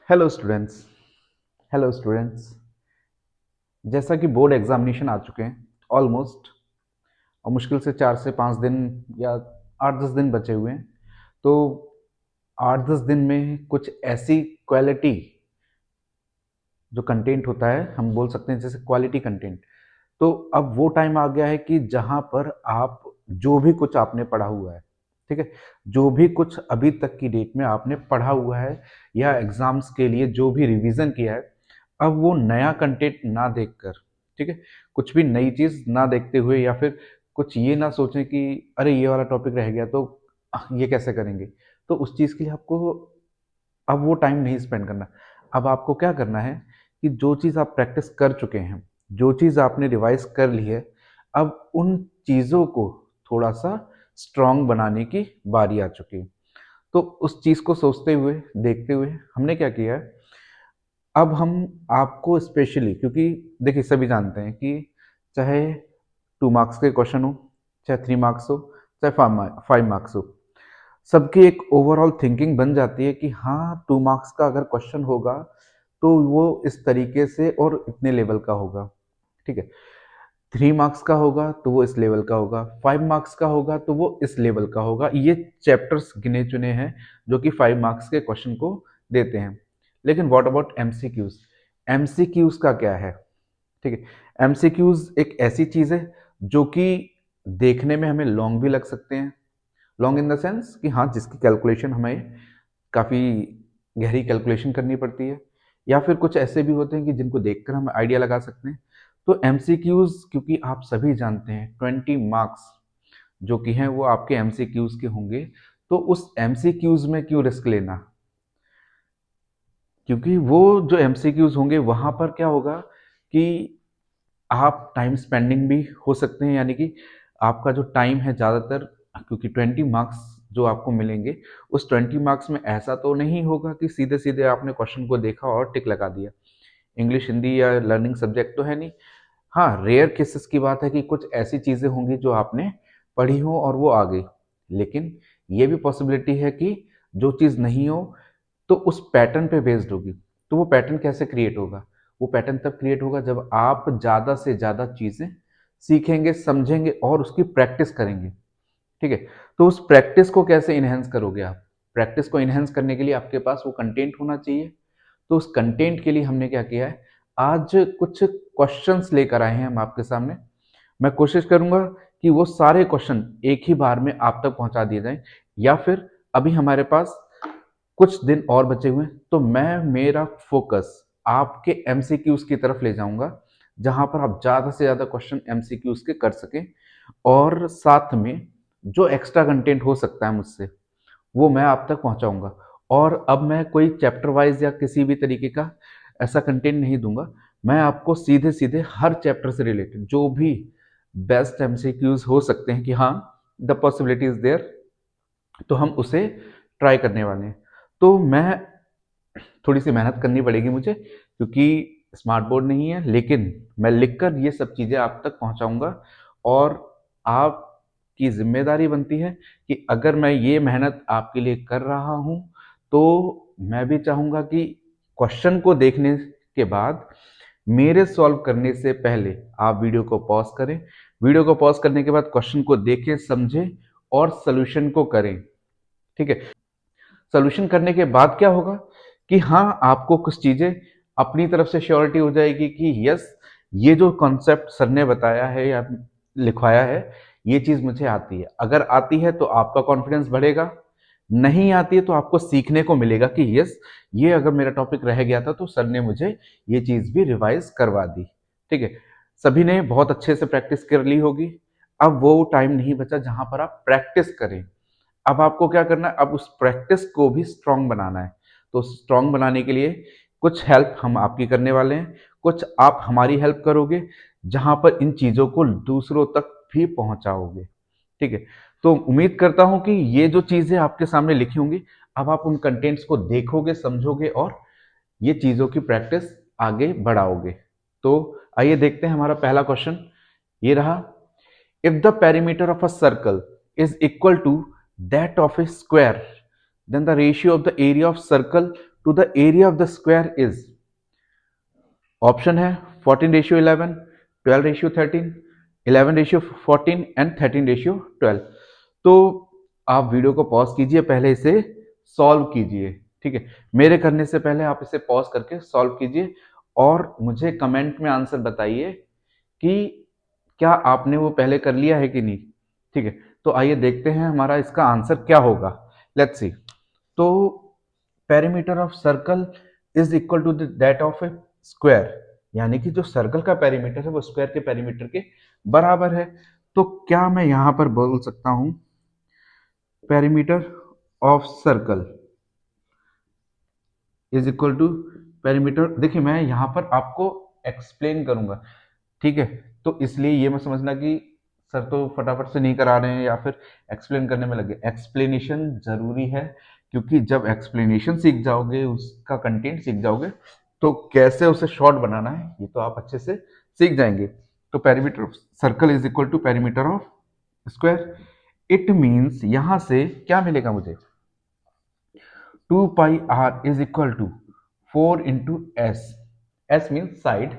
Hello students. Hello students. जैसा कि board examination आ चुके हैं ऑलमोस्ट, और मुश्किल से 4 से 5 दिन या 8-10 दिन बचे हुए हैं। तो 8-10 दिन में कुछ ऐसी क्वालिटी जो कंटेंट होता है, हम बोल सकते हैं जैसे क्वालिटी कंटेंट। तो अब वो टाइम आ गया है कि जहां पर आप जो भी कुछ आपने पढ़ा हुआ है, ठीक है, जो भी कुछ अभी तक की डेट में आपने पढ़ा हुआ है या एग्जाम्स के लिए जो भी रिवीजन किया है, अब वो नया कंटेंट ना देखकर, ठीक है, कुछ भी नई चीज ना देखते हुए, या फिर कुछ ये ना सोचें कि अरे ये वाला टॉपिक रह गया तो ये कैसे करेंगे। तो उस चीज के लिए आपको अब वो टाइम नहीं स्पेंड करना। अब आपको क्या करना है कि जो चीज़ आप प्रैक्टिस कर चुके हैं, जो चीज़ आपने रिवाइज कर ली है, अब उन चीज़ों को थोड़ा सा स्ट्रांग बनाने की बारी आ चुकी है। तो उस चीज़ को सोचते हुए, देखते हुए हमने क्या किया है, अब हम आपको स्पेशली, क्योंकि देखिए सभी जानते हैं कि चाहे 2 मार्क्स के क्वेश्चन हो, चाहे 3 मार्क्स हो, चाहे 5 मार्क्स हो, सबकी एक ओवरऑल थिंकिंग बन जाती है कि हाँ 2 मार्क्स का अगर क्वेश्चन होगा तो वो इस तरीके से और इतने लेवल का होगा, ठीक है। 3 मार्क्स का होगा तो वो इस लेवल का होगा, 5 मार्क्स का होगा तो वो इस लेवल का होगा। ये चैप्टर्स गिने चुने हैं जो कि 5 मार्क्स के क्वेश्चन को देते हैं। लेकिन व्हाट अबाउट एमसीक्यूज? एमसीक्यूज का क्या है? ठीक है, एमसीक्यूज एक ऐसी चीज है जो कि देखने में हमें लॉन्ग भी लग सकते हैं। लॉन्ग इन द सेंस कि हाँ, जिसकी कैलकुलेशन हमें काफ़ी गहरी कैलकुलेशन करनी पड़ती है, या फिर कुछ ऐसे भी होते हैं कि जिनको देखकर हम आइडिया लगा सकते हैं। तो एमसीक्यूज, क्योंकि आप सभी जानते हैं 20 मार्क्स जो कि हैं वो आपके एमसीक्यूज के होंगे, तो उस एमसीक्यूज में क्यों रिस्क लेना? क्योंकि वो जो एमसीक्यूज होंगे वहां पर क्या होगा कि आप टाइम स्पेंडिंग भी हो सकते हैं, यानी कि आपका जो टाइम है ज़्यादातर, क्योंकि 20 मार्क्स जो आपको मिलेंगे, उस 20 मार्क्स में ऐसा तो नहीं होगा कि सीधे सीधे आपने क्वेश्चन को देखा और टिक लगा दिया। इंग्लिश, हिंदी या लर्निंग सब्जेक्ट तो है नहीं। हाँ, रेयर केसेस की बात है कि कुछ ऐसी चीज़ें होंगी जो आपने पढ़ी हो और वो आ गई। लेकिन ये भी पॉसिबिलिटी है कि जो चीज़ नहीं हो तो उस पैटर्न पे बेस्ड होगी। तो वो पैटर्न कैसे क्रिएट होगा? वो पैटर्न तब क्रिएट होगा जब आप ज़्यादा से ज़्यादा चीज़ें सीखेंगे, समझेंगे और उसकी प्रैक्टिस करेंगे, ठीक है। तो उस प्रैक्टिस को कैसे इनहेंस करोगे आप? प्रैक्टिस को इनहेंस करने के लिए आपके पास वो कंटेंट होना चाहिए। तो उस कंटेंट के लिए हमने क्या किया है, आज कुछ क्वेश्चंस लेकर आए हैं हम आपके सामने। मैं कोशिश करूंगा कि वो सारे क्वेश्चन एक ही बार में आप तक पहुंचा दिए जाएं, या फिर अभी हमारे पास कुछ दिन और बचे हुए हैं, तो मैं मेरा फोकस आपके एमसीक्यूज की तरफ ले जाऊंगा, जहां पर आप ज्यादा से ज्यादा क्वेश्चन एमसीक्यूज के कर सकें, और साथ में जो एक्स्ट्रा कंटेंट हो सकता है मुझसे, वो मैं आप तक पहुंचाऊंगा। और अब मैं कोई चैप्टर वाइज या किसी भी तरीके का ऐसा कंटेंट नहीं दूंगा। मैं आपको सीधे सीधे हर चैप्टर से रिलेटेड जो भी बेस्ट एमसीक्यूज हो सकते हैं कि हाँ द पॉसिबिलिटी इज देयर, तो हम उसे ट्राई करने वाले हैं। तो मैं, थोड़ी सी मेहनत करनी पड़ेगी मुझे, क्योंकि स्मार्ट बोर्ड नहीं है, लेकिन मैं लिखकर ये सब चीज़ें आप तक पहुंचाऊंगा। और आपकी जिम्मेदारी बनती है कि अगर मैं ये मेहनत आपके लिए कर रहा हूं, तो मैं भी चाहूंगा कि क्वेश्चन को देखने के बाद मेरे सॉल्व करने से पहले आप वीडियो को पॉज करें। वीडियो को पॉज करने के बाद क्वेश्चन को देखें, समझें और सोल्यूशन को करें, ठीक है। सोल्यूशन करने के बाद क्या होगा कि हाँ, आपको कुछ चीजें अपनी तरफ से श्योरिटी हो जाएगी कि यस, ये जो कॉन्सेप्ट सर ने बताया है या लिखवाया है, ये चीज मुझे आती है। अगर आती है तो आपका कॉन्फिडेंस बढ़ेगा, नहीं आती है तो आपको सीखने को मिलेगा कि यस, ये अगर मेरा टॉपिक रह गया था तो सर ने मुझे ये चीज भी रिवाइज करवा दी, ठीक है। सभी ने बहुत अच्छे से प्रैक्टिस कर ली होगी। अब वो टाइम नहीं बचा जहां पर आप प्रैक्टिस करें। अब आपको क्या करना है, अब उस प्रैक्टिस को भी स्ट्रांग बनाना है। तो स्ट्रांग बनाने के लिए कुछ हेल्प हम आपकी करने वाले हैं, कुछ आप हमारी हेल्प करोगे, जहां पर इन चीजों को दूसरों तक भी पहुंचाओगे, ठीक है। तो उम्मीद करता हूं कि ये जो चीजें आपके सामने लिखी होंगी, अब आप उन कंटेंट्स को देखोगे, समझोगे और ये चीजों की प्रैक्टिस आगे बढ़ाओगे। तो आइए देखते हैं हमारा पहला क्वेश्चन। ये रहा, if the perimeter of a circle is equal to that of a square, then the ratio of the area of circle to the area of the square is, option है 14:11, 12:13, 11:14 एंड 13:12। तो आप video को pause कीजिए, पहले इसे solve कीजिए, ठीक है। मेरे करने से पहले आप इसे पॉज करके सॉल्व कीजिए और मुझे कमेंट में आंसर बताइए कि क्या आपने वो पहले कर लिया है कि नहीं, ठीक है। तो आइए देखते हैं हमारा इसका आंसर क्या होगा। Let's see. तो perimeter of circle is equal to that of a square, यानी कि जो सर्कल का पेरीमीटर है वो स्क्वायर के पेरीमीटर के बराबर है। तो क्या मैं यहां पर बोल सकता हूं perimeter of circle is equal to perimeter, देखिए मैं यहां पर आपको एक्सप्लेन करूंगा, ठीक है। तो इसलिए ये मत समझना कि सर तो फटाफट से नहीं करा रहे हैं या फिर एक्सप्लेन करने में लगे। एक्सप्लेनेशन जरूरी है, क्योंकि जब एक्सप्लेनेशन सीख जाओगे, उसका कंटेंट सीख जाओगे, तो कैसे उसे शॉर्ट बनाना है ये तो आप अच्छे से सीख जाएंगे। तो perimeter of circle is equal to perimeter of square. It means यहां से क्या मिलेगा मुझे, 2πr is equal to 4 × s means side,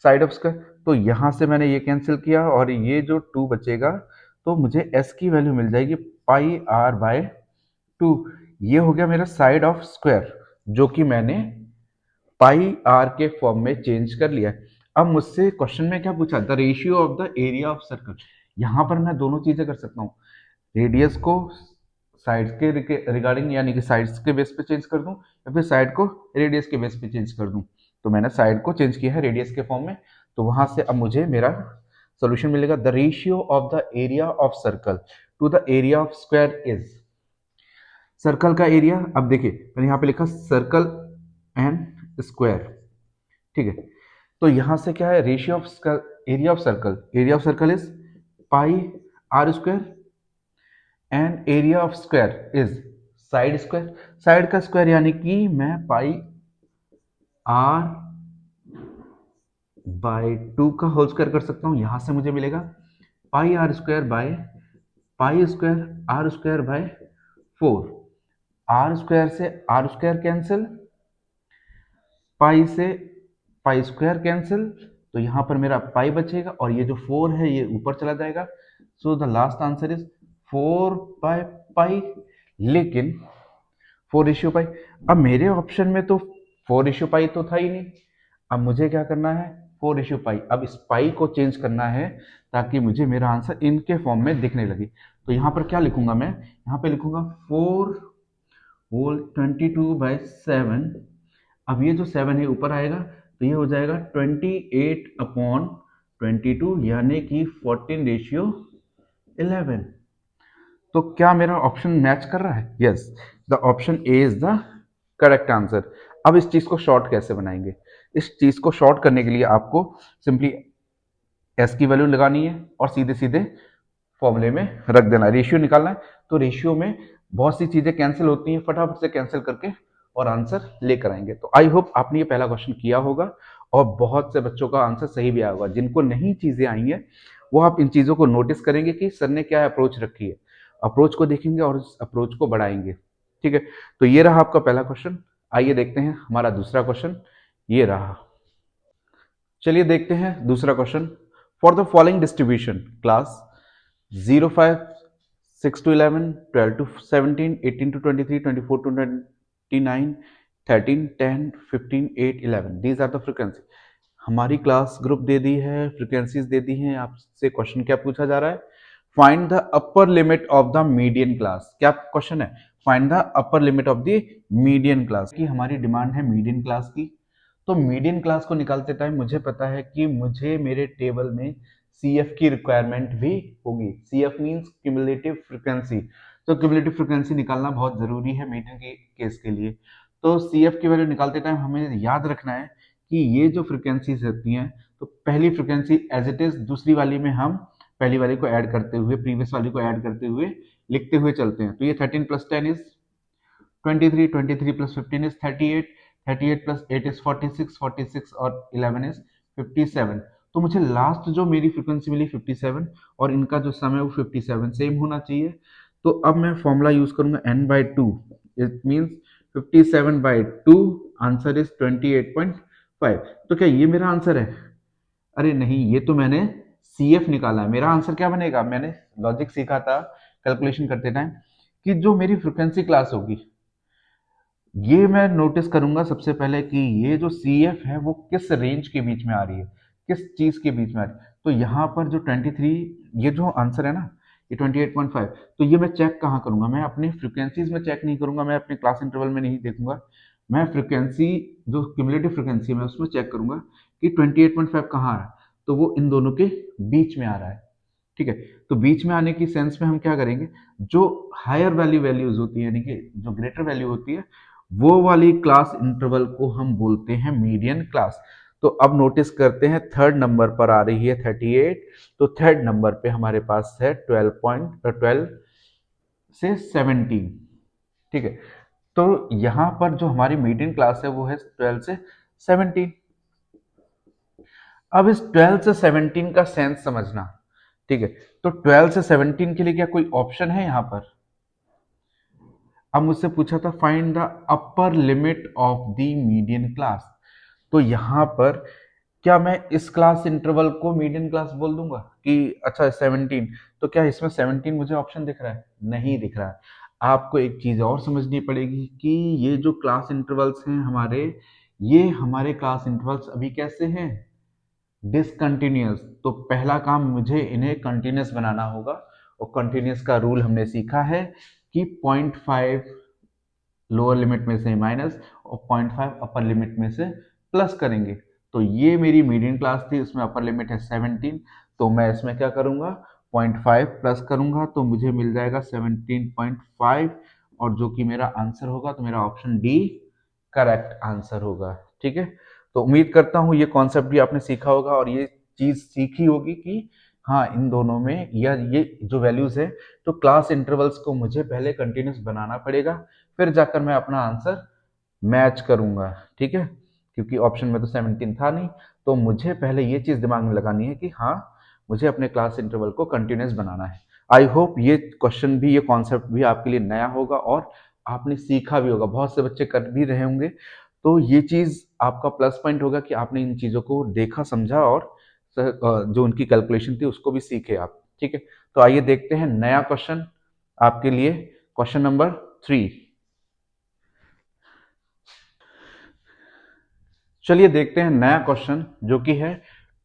side of square. तो यहां से मैंने ये कैंसिल किया और ये जो 2 बचेगा, तो मुझे s की वैल्यू मिल जाएगी πr/2। ये हो गया मेरा साइड ऑफ स्क्वायर, जो कि मैंने πr के फॉर्म में चेंज कर लिया। अब मुझसे क्वेश्चन में क्या पूछा, the ratio of the area of circle. यहां पर मैं दोनों चीजें कर सकता हूँ, रेडियस को साइड्स के रिगार्डिंग यानी कि साइड्स के बेस पे चेंज कर दूं, या फिर साइड को रेडियस के बेस पे चेंज कर दूं। तो मैंने साइड को चेंज किया है रेडियस के फॉर्म में, तो वहां से अब मुझे मेरा सोल्यूशन मिलेगा, the ratio of the area of circle to the area of square is, circle का एरिया, अब देखिए मैंने यहाँ पे लिखा सर्कल एंड स्क्वायर, ठीक है। तो यहां से क्या है, ratio of area of circle, area of circle is πr² and area of square is side square, side का स्क्वायर यानी कि मैं πr/2 का होल स्क्वायर कर सकता हूं। यहां से मुझे मिलेगा πr²/πr²r²/4, आर स्क्वायर से आर स्क्वायर कैंसिल, पाई से पाई स्क्वायर कैंसिल, तो यहां पर मेरा पाई बचेगा और ये जो 4 है ये ऊपर चला जाएगा। So the last answer is 4/पाई, लेकिन 4/पाई। अब मेरे ऑप्शन में तो 4/पाई तो था ही नहीं, अब मुझे क्या करना है, 4/पाई। अब इस पाई को चेंज करना है ताकि मुझे मेरा आंसर इनके फॉर्म में दिखने लगे। तो यहाँ पर क्या लिखूंगा मैं, यहाँ पे लिखूंगा 4/22/7। अब ये जो 7 है ऊपर आएगा, तो ये हो जाएगा 28/22, यानी कि 14/11। तो क्या मेरा ऑप्शन मैच कर रहा है? Yes, the option A is the correct answer. अब इस चीज को शॉर्ट कैसे बनाएंगे, इस चीज को शॉर्ट करने के लिए आपको सिंपली एस की वैल्यू लगानी है और सीधे सीधे फॉर्मूले में रख देना, रेशियो निकालना है। तो रेशियो में बहुत सी चीजें कैंसिल होती हैं, फटाफट से कैंसिल करके और आंसर लेकर आएंगे। तो आई होप आपने ये पहला क्वेश्चन किया होगा और बहुत से बच्चों का आंसर सही भी आया होगा। जिनको नहीं चीजें आई हैं वो आप इन चीजों को नोटिस करेंगे कि सर ने क्या अप्रोच रखी है, अप्रोच को देखेंगे और उस अप्रोच को बढ़ाएंगे, ठीक है। तो ये रहा आपका पहला क्वेश्चन। आइए देखते हैं हमारा दूसरा क्वेश्चन, ये रहा। चलिए देखते हैं दूसरा question. For the following distribution class 0, 5, 6 to 11, 12 to 17, 18 to 23, 24 to 29, 13, 10, 15, 8, 11, these are the frequency। हमारी क्लास ग्रुप दे दी है, फ्रीक्वेंसीज दे दी हैं। आपसे क्वेश्चन क्या पूछा जा रहा है, find the upper limit of the median class. क्या क्वेश्चन है, find the upper limit of the median class की। हमारी डिमांड है मीडियन क्लास की। तो मीडियन क्लास को निकालते टाइम मुझे पता है कि मुझे मेरे टेबल में CF की रिक्वायरमेंट भी होगी। CF means cumulative frequency. तो क्यूमुलेटिव फ्रीक्वेंसी निकालना बहुत जरूरी है मीडियन के केस के लिए। तो CF की वैल्यू निकालते टाइम हमें याद रखना है कि ये जो फ्रीक्वेंसीज होती हैं, तो पहली फ्रीक्वेंसी एज इट इज, दूसरी वाली में हम पहली वाली को ऐड करते हुए, प्रीवियस वाली को ऐड करते हुए लिखते हुए चलते हैं। तो ये 13 + 10 इज 23, 23 + 15 इज 38, 38 + 8 इज 46, 46 और 11 इज 57। तो मुझे लास्ट जो मेरी फ्रीक्वेंसी मिली 57 और इनका जो सम है वो 57 सेम होना चाहिए। तो अब मैं फॉर्मूला यूज करूंगा n/2, it means 57/2, answer is 28.5। तो क्या ये मेरा आंसर है? अरे नहीं, ये तो मैंने CF निकाला है। मेरा आंसर क्या बनेगा? मैंने लॉजिक सीखा था कैलकुलेशन करते टाइम कि जो मेरी फ्रिक्वेंसी क्लास होगी, ये मैं नोटिस करूंगा सबसे पहले कि ये जो CF है वो किस रेंज के बीच में आ रही है, किस चीज के बीच में आ रही है। तो यहाँ पर जो 23, ये जो आंसर है ना, ये 28.5, तो ये मैं चेक कहाँ करूंगा? मैं अपनी फ्रिक्वेंसीज में चेक नहीं करूंगा, मैं अपने क्लास इंटरवल में नहीं देखूंगा। मैं फ्रिक्वेंसी, जो क्यूमुलेटिव फ्रिक्वेंसी है, मैं उसमें चेक करूंगा कि 28.5 कहाँ आ रहा है। तो वो इन दोनों के बीच में आ रहा है। ठीक है, तो बीच में आने की सेंस में हम क्या करेंगे, जो हायर वैल्यूज होती है, यानी कि जो ग्रेटर वैल्यू होती है, वो वाली क्लास इंटरवल को हम बोलते हैं मीडियन क्लास। तो अब नोटिस करते हैं, थर्ड नंबर पर आ रही है 38, तो थर्ड नंबर पे हमारे पास है 12 से 17। ठीक है, तो यहां पर जो हमारी मीडियन क्लास है वो है 12 से 17। अब इस 12 से 17 का सेंस समझना। ठीक है, तो 12 से 17 के लिए क्या कोई ऑप्शन है यहां पर? अब मुझसे पूछा था find the upper limit of the median class. तो यहां पर क्या मैं इस क्लास इंटरवल को मीडियन क्लास बोल दूंगा कि अच्छा 17? तो क्या इसमें 17 मुझे ऑप्शन दिख रहा है? नहीं दिख रहा है। आपको एक चीज और समझनी पड़ेगी कि ये जो क्लास इंटरवल्स हैं हमारे, ये हमारे क्लास इंटरवल्स अभी कैसे हैं? डिसकंटिन्यूअस। तो पहला काम मुझे इन्हें कंटिन्यूअस बनाना होगा, और कंटिन्यूअस का रूल हमने सीखा है कि 0.5 लोअर लिमिट में से माइनस और 0.5 अपर लिमिट में से प्लस करेंगे। तो ये मेरी मीडियन क्लास थी, उसमें अपर लिमिट है 17, तो मैं इसमें क्या करूंगा, 0.5 प्लस करूंगा तो मुझे मिल जाएगा 17.5, और जो कि मेरा आंसर होगा, तो मेरा ऑप्शन डी करेक्ट आंसर होगा। ठीक है, तो उम्मीद करता हूँ ये कॉन्सेप्ट भी आपने सीखा होगा और ये चीज सीखी होगी कि हाँ, इन दोनों में या ये जो वैल्यूज है, तो क्लास इंटरवल्स को मुझे पहले कंटिन्यूस बनाना पड़ेगा, फिर जाकर मैं अपना आंसर मैच करूंगा। ठीक है, क्योंकि ऑप्शन में तो 17 था नहीं, तो मुझे पहले ये चीज दिमाग में लगानी है कि हाँ, मुझे अपने क्लास इंटरवल को कंटिन्यूस बनाना है। आई होप ये क्वेश्चन भी, ये कॉन्सेप्ट भी आपके लिए नया होगा और आपने सीखा भी होगा, बहुत से बच्चे कर भी रहे होंगे। तो ये चीज आपका प्लस पॉइंट होगा कि आपने इन चीजों को देखा, समझा, और जो उनकी कैलकुलेशन थी उसको भी सीखे आप। ठीक है, तो आइए देखते हैं नया क्वेश्चन आपके लिए, क्वेश्चन नंबर 3। चलिए देखते हैं नया क्वेश्चन, जो कि है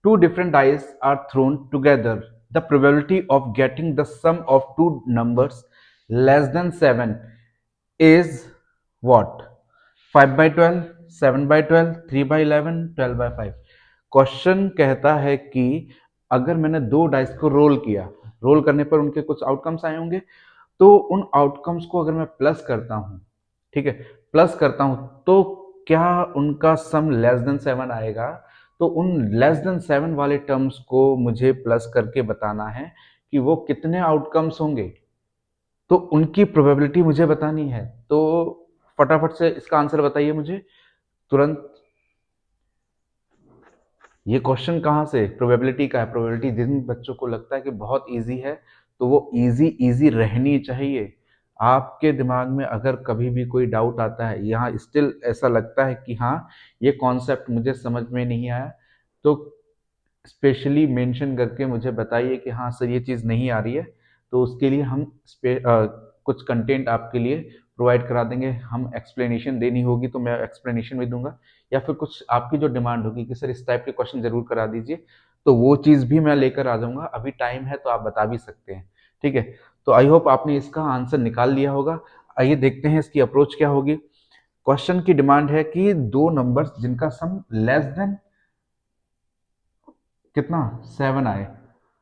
two different dice are thrown together, the probability of getting the sum of two numbers less than 7 is what? 5/12, 7/12, 3/11, 12/5। Question कहता है कि अगर मैंने दो डाइस को रोल किया, रोल करने पर उनके कुछ आउटकम्स आए होंगे, तो उन आउटकम्स को अगर मैं प्लस करता हूं, ठीक है, प्लस करता हूं, तो क्या उनका सम लेस देन 7 आएगा? तो उन लेस देन 7 वाले टर्म्स को मुझे प्लस करके बताना है कि वो कितने आउटकम्स होंगे, तो उनकी प्रोबेबिलिटी मुझे बतानी है। तो फटाफट से इसका आंसर बताइए मुझे तुरंत। ये क्वेश्चन कहाँ से प्रोबेबिलिटी का है? प्रोबेबिलिटी जिन बच्चों को लगता है कि बहुत इजी है, तो वो इजी इजी रहनी चाहिए। आपके दिमाग में अगर कभी भी कोई डाउट आता है, यहाँ स्टिल ऐसा लगता है कि हाँ, ये कॉन्सेप्ट मुझे समझ में नहीं आया, तो स्पेशली मेंशन करके मुझे बताइए कि हाँ सर, ये चीज़ नहीं आ रही है। तो उसके लिए हम कुछ कंटेंट आपके लिए प्रोवाइड करा देंगे। हम एक्सप्लेनेशन देनी होगी तो मैं एक्सप्लेनेशन भी दूंगा, या फिर कुछ आपकी जो डिमांड होगी कि सर इस टाइप के क्वेश्चन जरूर करा दीजिए, तो वो चीज़ भी मैं लेकर आ जाऊंगा। अभी टाइम है तो आप बता भी सकते हैं। ठीक है, तो आई होप आपने इसका आंसर निकाल लिया होगा। आइए देखते हैं इसकी अप्रोच क्या होगी। क्वेश्चन की डिमांड है कि दो नंबर्स जिनका सम लेस देन कितना, 7 आए,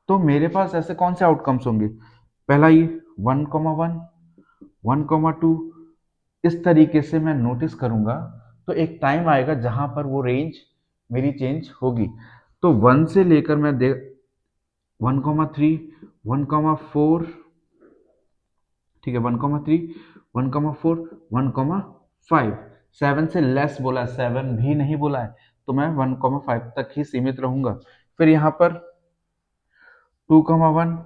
तो मेरे पास ऐसे कौन से आउटकम्स होंगे? पहला ये 1,1, 1,2, इस तरीके से मैं नोटिस करूंगा, तो एक टाइम आएगा जहां पर वो रेंज मेरी चेंज होगी। तो 1 से लेकर मैं दे 1,3, 1,4, ठीक है, 1,3, 1,4, 1,5, 7 से लेस बोला है, 7 भी नहीं बोला है, तो मैं 1,5 तक ही सीमित रहूंगा। फिर यहाँ पर 2,1,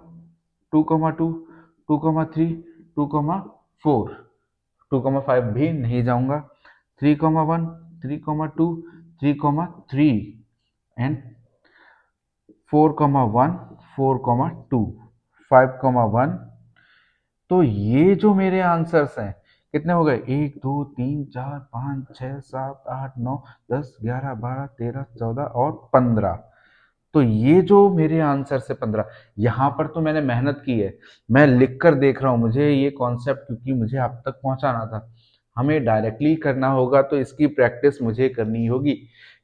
2,2, 2,3, 2,4, 2,5 भी नहीं जाऊंगा, 3,1, 3,2, 3,3 एंड 4,1, 4,2, 5,1। तो ये जो मेरे आंसर्स हैं कितने हो गए, 1, 2, 3, 4, 5, 6, 7, 8, 9, 10, 11, 12, 13, 14 और 15। तो ये जो मेरे आंसर से 15, यहाँ पर तो मैंने मेहनत की है, मैं लिख कर देख रहा हूँ, मुझे ये कॉन्सेप्ट क्योंकि मुझे आप तक पहुँचाना था, हमें डायरेक्टली करना होगा तो इसकी प्रैक्टिस मुझे करनी होगी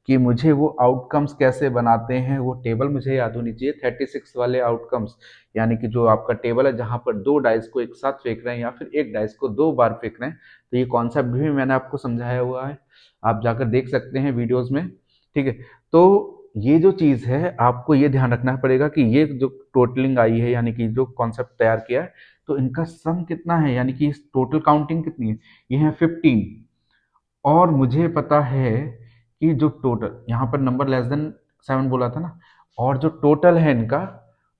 कि मुझे वो आउटकम्स कैसे बनाते हैं, वो टेबल मुझे याद होनी चाहिए 36 वाले आउटकम्स, यानी कि जो आपका टेबल है जहाँ पर दो डाइस को एक साथ फेंक रहे हैं या फिर एक डाइस को दो बार फेंक रहे हैं। तो ये कॉन्सेप्ट भी मैंने आपको समझाया हुआ है, आप जाकर देख सकते हैं वीडियोज में, ठीक है। तो ये जो चीज़ है आपको ये ध्यान रखना पड़ेगा कि ये जो टोटलिंग आई है यानी कि जो कॉन्सेप्ट तैयार किया है, तो इनका सम कितना है, यानी कि टोटल काउंटिंग कितनी है, ये है 15। और मुझे पता है कि जो टोटल यहाँ पर नंबर लेस देन 7 बोला था ना, और जो टोटल है इनका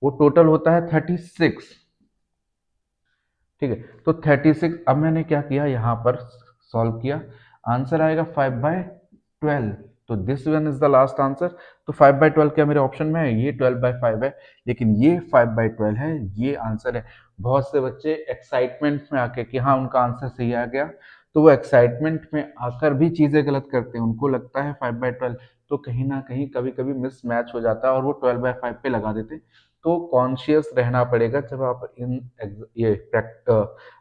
वो टोटल होता है 36, ठीक है। तो 36, अब मैंने क्या किया यहाँ पर सॉल्व किया, आंसर आएगा 5/12। तो this one is the last answer. तो 5/12 क्या मेरे ऑप्शन में है, ये 12/5 है, लेकिन ये 5/12 है, ये आंसर है। बहुत से बच्चे एक्साइटमेंट में आके कि हाँ उनका आंसर सही आ गया, तो वो एक्साइटमेंट में आकर भी चीजें गलत करते हैं, उनको लगता है 5/12, तो कहीं ना कहीं कभी कभी मिस मैच हो जाता है और वो 12/5 पे लगा देते हैं। तो कॉन्शियस रहना पड़ेगा जब आप ये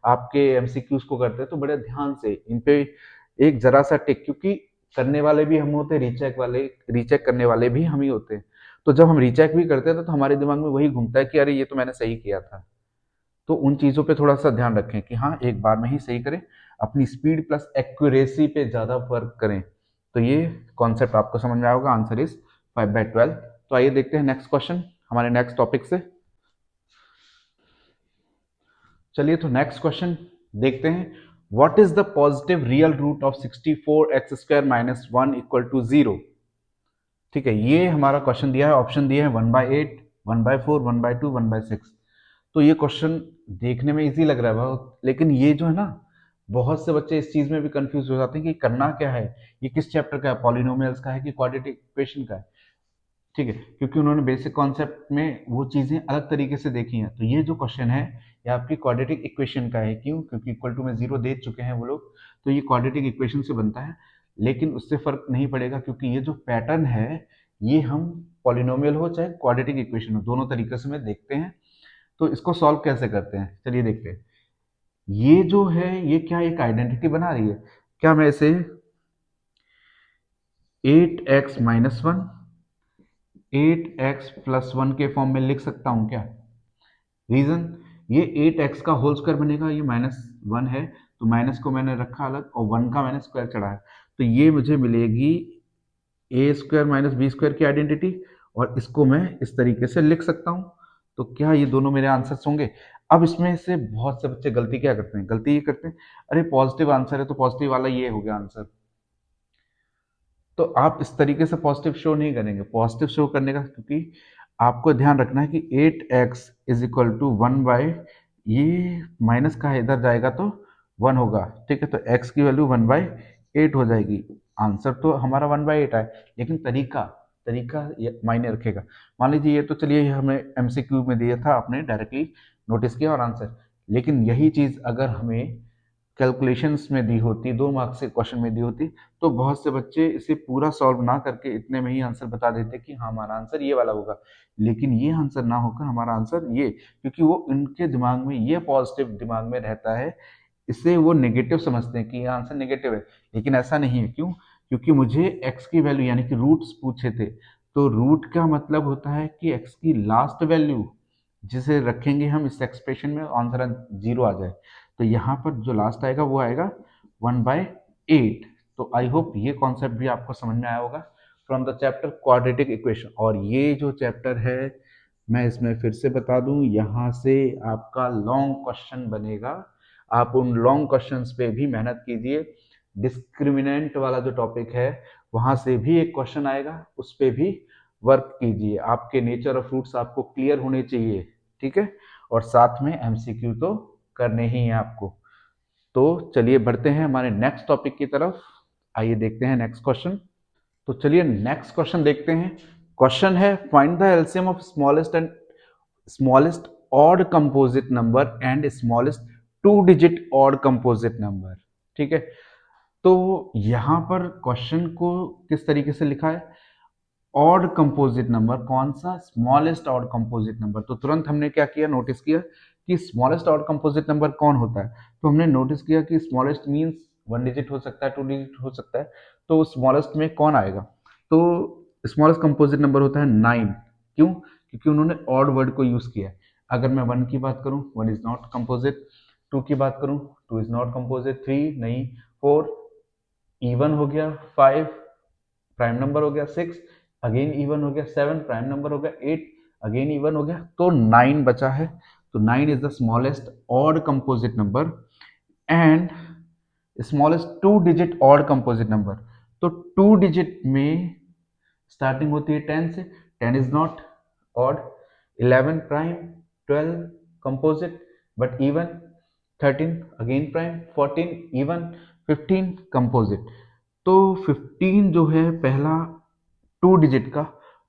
आपके एमसीक्यूज को करते हैं, तो बड़े ध्यान से इन पे एक जरा सा टिक, क्योंकि करने वाले भी हम होते हैं, रीचेक करने वाले भी हम ही होते हैं। तो जब हम रीचेक भी करते हैं तो हमारे दिमाग में वही घूमता है कि अरे ये तो मैंने सही किया था। तो उन चीज़ों पे थोड़ा सा ध्यान रखें कि हाँ एक बार में ही सही करें, अपनी स्पीड प्लस एक्यूरेसी पे ज़्यादा वर्क करें। तो ये कॉन्सेप्ट आपको समझ में आया होगा, आंसर इज 5/12। तो आइए देखते हैं नेक्स्ट क्वेश्चन हमारे नेक्स्ट टॉपिक से। चलिए तो नेक्स्ट क्वेश्चन देखते हैं, what is the positive real root of 64x² - 1 = 0। ठीक है, ये हमारा क्वेश्चन दिया है, ऑप्शन दिया है 1/8, 1/4, 1/2, 1/6। तो ये क्वेश्चन देखने में इजी लग रहा है बहुत, लेकिन ये जो है ना, बहुत से बच्चे इस चीज में भी कंफ्यूज हो जाते हैं कि करना क्या है, ये किस चैप्टर का है, पॉलिनोमियल्स का है कि क्वाड्रेटिक इक्वेशन का है, ठीक है, क्योंकि उन्होंने बेसिक कॉन्सेप्ट में वो चीजें अलग तरीके से देखी हैं। तो ये जो क्वेश्चन है ये आपकी क्वाड्रेटिक इक्वेशन का है, क्यों, क्योंकि इक्वल टू में जीरो दे चुके हैं वो लोग, तो ये क्वाड्रेटिक इक्वेशन से बनता है। लेकिन उससे फर्क नहीं पड़ेगा, क्योंकि ये जो पैटर्न है ये हम पॉलिनोमियल हो चाहे क्वाड्रेटिक इक्वेशन हो, दोनों तरीके से में देखते हैं। तो इसको सॉल्व कैसे करते हैं, चलिए देखते हैं। ये जो है ये क्या एक आइडेंटिटी बना रही है, क्या मैं इसे 8x - 1 8x+1 के फॉर्म में लिख सकता हूं क्या। रीजन, ये 8x का होल स्क्वायर बनेगा, ये -1 है, तो माइनस को मैंने रखा अलग और 1 का मैंने स्क्वायर चढ़ाया, तो ये मुझे मिलेगी a² - b² की आइडेंटिटी, और इसको मैं इस तरीके से लिख सकता हूं। तो क्या ये दोनों मेरे आंसर्स होंगे। अब इसमें से बहुत से बच्चे गलती क्या करते हैं, गलती ये करते हैं, अरे पॉजिटिव आंसर है तो पॉजिटिव वाला ये हो गया आंसर। तो आप इस तरीके से पॉजिटिव शो नहीं करेंगे, पॉजिटिव शो करने का, क्योंकि आपको ध्यान रखना है कि 8x = 1 ये माइनस का है, इधर जाएगा तो 1 होगा, ठीक है, तो x की वैल्यू 1/8 हो जाएगी। आंसर तो हमारा 1/8 है, लेकिन तरीका तरीका मायने रखेगा। मान लीजिए ये तो चलिए हमें एमसीक्यू में दिया था, आपने डायरेक्टली नोटिस किया और आंसर, लेकिन यही चीज अगर हमें कैलकुलेशंस में दी होती, 2 मार्क्स के क्वेश्चन में दी होती, तो बहुत से बच्चे इसे पूरा सॉल्व ना करके इतने में ही आंसर बता देते कि हाँ हमारा आंसर ये वाला होगा। लेकिन ये आंसर ना होकर हमारा आंसर ये, क्योंकि वो इनके दिमाग में ये पॉजिटिव दिमाग में रहता है, इसे वो नेगेटिव समझते हैं कि ये आंसर नेगेटिव है, लेकिन ऐसा नहीं है। क्यों, क्योंकि मुझे एक्स की वैल्यू यानी कि रूट्स पूछे थे, तो रूट का मतलब होता है कि एक्स की लास्ट वैल्यू जिसे रखेंगे हम इस एक्सप्रेशन में, आंसर 0 आ जाए, तो यहाँ पर जो लास्ट आएगा वो आएगा 1/8। तो आई होप ये कॉन्सेप्ट भी आपको समझ में आया होगा from the chapter quadratic equation. और ये जो चैप्टर है मैं इसमें फिर से बता दूं, यहाँ से आपका लॉन्ग क्वेश्चन बनेगा, आप उन लॉन्ग क्वेश्चंस पे भी मेहनत कीजिए। डिस्क्रिमिनेंट वाला जो टॉपिक है वहां से भी एक क्वेश्चन आएगा, उस पे भी वर्क कीजिए, आपके नेचर ऑफ फ्रूट्स आपको क्लियर होने चाहिए, ठीक है, और साथ में एमसीक्यू तो करने ही है आपको। तो चलिए बढ़ते हैं हमारे नेक्स्ट टॉपिक की तरफ। आइए देखते हैं नेक्स्ट क्वेश्चन। तो चलिए नेक्स्ट क्वेश्चन देखते हैं। क्वेश्चन है find the LCM of smallest odd composite number and smallest two digit odd composite number. ठीक है, तो यहां पर क्वेश्चन को किस तरीके से लिखा है, ऑड कंपोजिट नंबर, कौन सा स्मॉलेस्ट ऑड कंपोजिट नंबर। तो तुरंत हमने क्या किया, नोटिस किया कि स्मॉलेस्ट ऑड कंपोजिट नंबर कौन होता है। तो हमने नोटिस किया कि स्मॉलेस्ट मींस 1 डिजिट हो सकता है, 2 डिजिट हो सकता है, तो स्मॉलेस्ट में कौन आएगा। तो स्मॉलेस्ट कंपोजिट नंबर होता है 9। क्यों? क्योंकि उन्होंने ऑड वर्ड को यूज किया है। अगर मैं 1 की बात करूं, 1 इज नॉट कंपोजिट। 2 की बात करूं, 2 इज नॉट कंपोजिट। 3 नहीं, 4 इवन हो गया, 5 प्राइम नंबर हो गया, 6 अगेन इवन हो गया, 7 प्राइम नंबर हो गया, 8 अगेन इवन हो गया, तो 9 बचा है। तो 9 is the smallest odd composite number and smallest 2 digit odd composite number. तो 2 डिजिट में स्टार्टिंग होती है 10 से, 10 is not odd, 11 prime, 12 composite but even, 13 again prime, 14 even, 15 composite. तो 15 जो है पहला 2 डिजिट का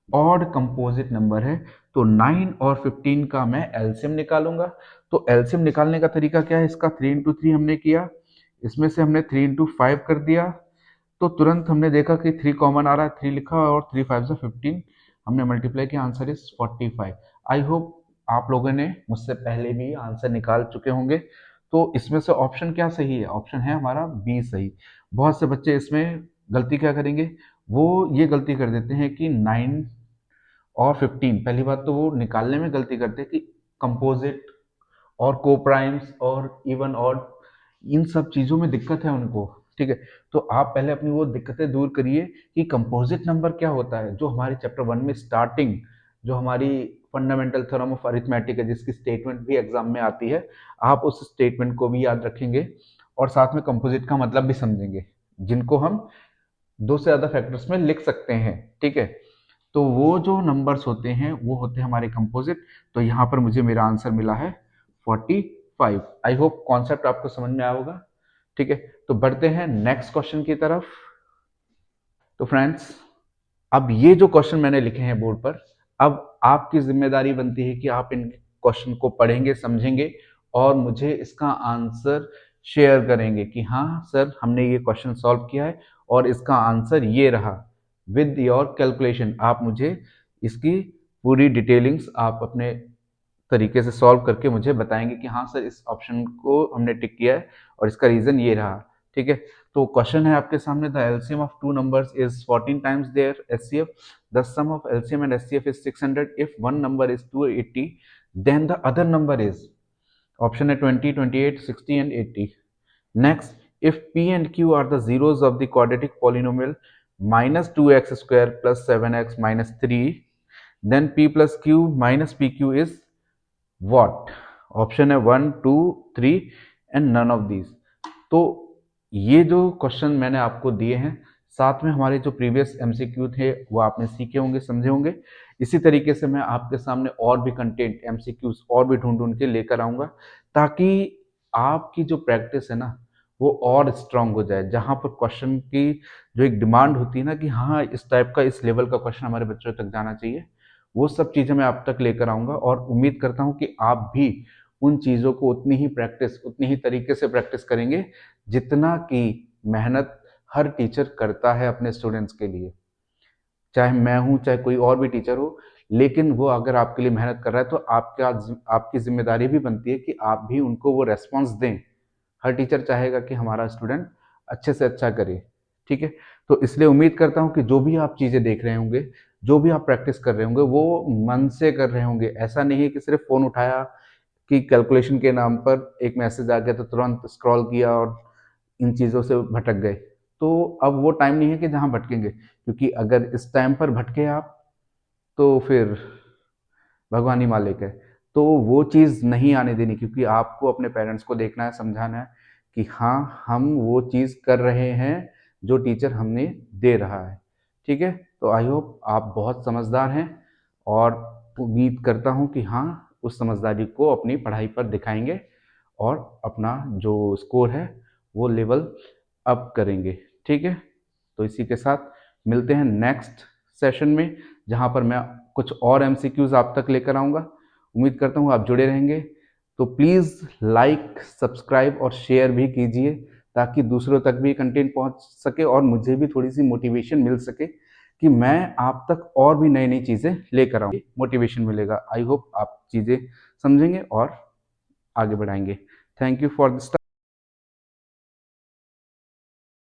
ऑड कंपोजिट नंबर है। तो 9 और 15 का मैं एलसीएम निकालूंगा। तो एलसीएम निकालने का तरीका क्या है, इसका 3 इंटू 3 हमने किया, इसमें से हमने 3 इंटू 5 कर दिया, तो तुरंत हमने देखा कि 3 कॉमन आ रहा है, 3 लिखा और 3 5 से 15 हमने मल्टीप्लाई किया, आंसर इज 45। आई होप आप लोगों ने मुझसे पहले भी आंसर निकाल चुके होंगे। तो इसमें से ऑप्शन क्या सही है, ऑप्शन है हमारा बी सही। बहुत से बच्चे इसमें गलती क्या करेंगे, वो ये गलती कर देते हैं कि 9 और 15, पहली बात तो वो निकालने में गलती करते हैं कि कंपोजिट और कोप्राइम्स और इवन ऑड, इन सब चीज़ों में दिक्कत है उनको। ठीक है, तो आप पहले अपनी वो दिक्कतें दूर करिए कि कंपोजिट नंबर क्या होता है। जो हमारे चैप्टर 1 में स्टार्टिंग, जो हमारी फंडामेंटल थ्योरम ऑफ अरिथमेटिक है, जिसकी स्टेटमेंट भी एग्जाम में आती है, आप उस स्टेटमेंट को भी याद रखेंगे और साथ में कंपोजिट का मतलब भी समझेंगे, जिनको हम 2 से ज़्यादा फैक्टर्स में लिख सकते हैं। ठीक है, तो वो जो नंबर्स होते हैं वो होते हैं हमारे कंपोजिट। तो यहाँ पर मुझे मेरा आंसर मिला है 45। आई होप कॉन्सेप्ट आपको समझ में आया होगा। ठीक है, तो बढ़ते हैं नेक्स्ट क्वेश्चन की तरफ। तो फ्रेंड्स, अब ये जो क्वेश्चन मैंने लिखे हैं बोर्ड पर, अब आपकी जिम्मेदारी बनती है कि आप इन क्वेश्चन को पढ़ेंगे, समझेंगे और मुझे इसका आंसर शेयर करेंगे कि हाँ सर हमने ये क्वेश्चन सॉल्व किया है और इसका आंसर ये रहा। विद योर कैलकुलेशन आप मुझे इसकी पूरी डिटेलिंग्स आप अपने तरीके से सॉल्व करके मुझे बताएंगे कि हाँ सर इस ऑप्शन को हमने टिक किया है और इसका रीजन ये रहा। ठीक है, तो क्वेश्चन है आपके सामने, the LCM of two numbers is 14 times their HCF, the sum of LCM and HCF is 600 if one number is 280 then the other number is, option है 20, 28, 60 and 80। Next, if p and q are the zeros of the quadratic polynomial minus 2x square plus 7x minus 3, then p plus q minus pq is what? Option है 1, 2, 3 and none of these. तो ये जो question मैंने आपको दिए हैं, साथ में हमारे जो प्रीवियस एमसीक्यू थे वो आपने सीखे होंगे, समझे होंगे। इसी तरीके से मैं आपके सामने और भी कंटेंट एमसीक्यूज और भी ढूंढ ढूंढ के लेकर आऊंगा, ताकि आपकी जो प्रैक्टिस है ना वो और स्ट्रांग हो जाए। जहां पर क्वेश्चन की जो एक डिमांड होती है ना कि हाँ इस टाइप का, इस लेवल का क्वेश्चन हमारे बच्चों तक जाना चाहिए, वो सब चीज़ें मैं आप तक लेकर आऊँगा और उम्मीद करता हूँ कि आप भी उन चीज़ों को उतनी ही प्रैक्टिस, उतनी ही तरीके से प्रैक्टिस करेंगे जितना कि मेहनत हर टीचर करता है अपने स्टूडेंट्स के लिए। चाहे मैं हूँ, चाहे कोई और भी टीचर हो, लेकिन वो अगर आपके लिए मेहनत कर रहा है तो आपकी जिम्मेदारी भी बनती है कि आप भी उनको वो रेस्पॉन्स दें। हर टीचर चाहेगा कि हमारा स्टूडेंट अच्छे से अच्छा करे। ठीक है, तो इसलिए उम्मीद करता हूँ कि जो भी आप चीज़ें देख रहे होंगे, जो भी आप प्रैक्टिस कर रहे होंगे, वो मन से कर रहे होंगे। ऐसा नहीं है कि सिर्फ फ़ोन उठाया कि कैलकुलेशन के नाम पर एक मैसेज आ गया तो तुरंत स्क्रॉल किया और इन चीज़ों से भटक गए। तो अब वो टाइम नहीं है कि जहाँ भटकेंगे, क्योंकि अगर इस टाइम पर भटके आप तो फिर भगवान ही मालिक है। तो वो चीज़ नहीं आने देनी, क्योंकि आपको अपने पेरेंट्स को देखना है, समझाना है कि हाँ हम वो चीज़ कर रहे हैं जो टीचर हमने दे रहा है। ठीक है, तो आई होप आप बहुत समझदार हैं और उम्मीद करता हूँ कि हाँ उस समझदारी को अपनी पढ़ाई पर दिखाएंगे और अपना जो स्कोर है वो लेवल अप करेंगे। ठीक है, तो इसी के साथ मिलते हैं नेक्स्ट सेशन में, जहाँ पर मैं कुछ और एमसीक्यूज आप तक लेकर आऊँगा। उम्मीद करता हूँ आप जुड़े रहेंगे। तो प्लीज़ लाइक, सब्सक्राइब और शेयर भी कीजिए, ताकि दूसरों तक भी कंटेंट पहुंच सके और मुझे भी थोड़ी सी मोटिवेशन मिल सके कि मैं आप तक और भी नई नई चीज़ें लेकर आऊँ। मोटिवेशन मिलेगा। आई होप आप चीज़ें समझेंगे और आगे बढ़ाएंगे। Thank you for this.